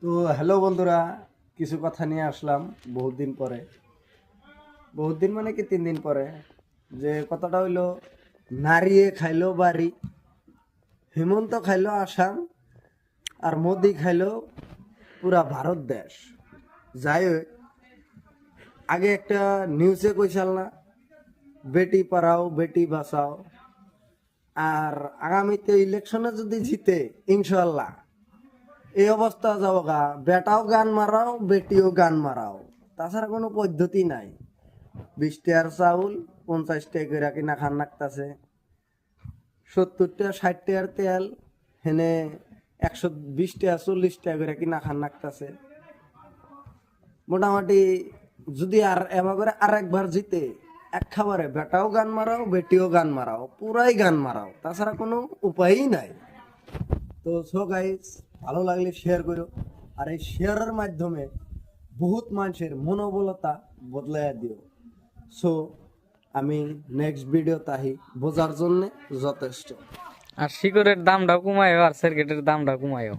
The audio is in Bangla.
তো হ্যালো বন্ধুরা, কিছু কথা নিয়ে আসলাম বহুত দিন মানে কি 3 দিন পরে। যে কথাটা হইলো, নারিয়ে খাইলো বাড়ি, হেমন্ত খাইলো আসাম, আর মোদি খাইলো পুরা ভারত দেশ। যাই হোক, আগে একটা নিউজে কইসাল না, বেটি পড়াও বেটি বাঁচাও। আর আগামীতে ইলেকশনে যদি জিতে, ইনশাল্লাহ এই অবস্থা যাব গা, বেটাও গান মারাও বেটিও গান মারাও। তাছাড়া কোনো পদ্ধতি নাই। 20 টাকার চাউল 50 টাকা করে কিনা খান নাকতাছে, 70 টাকা 60 টাকার তেল হেনে 120 টাকা 40 টাকা করে কিনা খান নাকতাছে। মোটামুটি যদি আর এমন করে আর একবার জিতে, এক খাবারে বেটাও গান মারাও বেটিও গান মারাও, পুরাই গান মারাও, তাছাড়া কোনো উপায়ই নাই। তো সো গাইস, ভালো লাগলে শেয়ার করো। আর এই শেয়ারের মাধ্যমে বহুত মানুষের মনোবলতা বদলাইয়া দিও। সো আমি নেক্সট ভিডিও তাহি বোঝার জন্য যথেষ্ট। আর শিকড়ের দামটাও কমায়ও আর সার্কিটের দামটাও কমায়ও।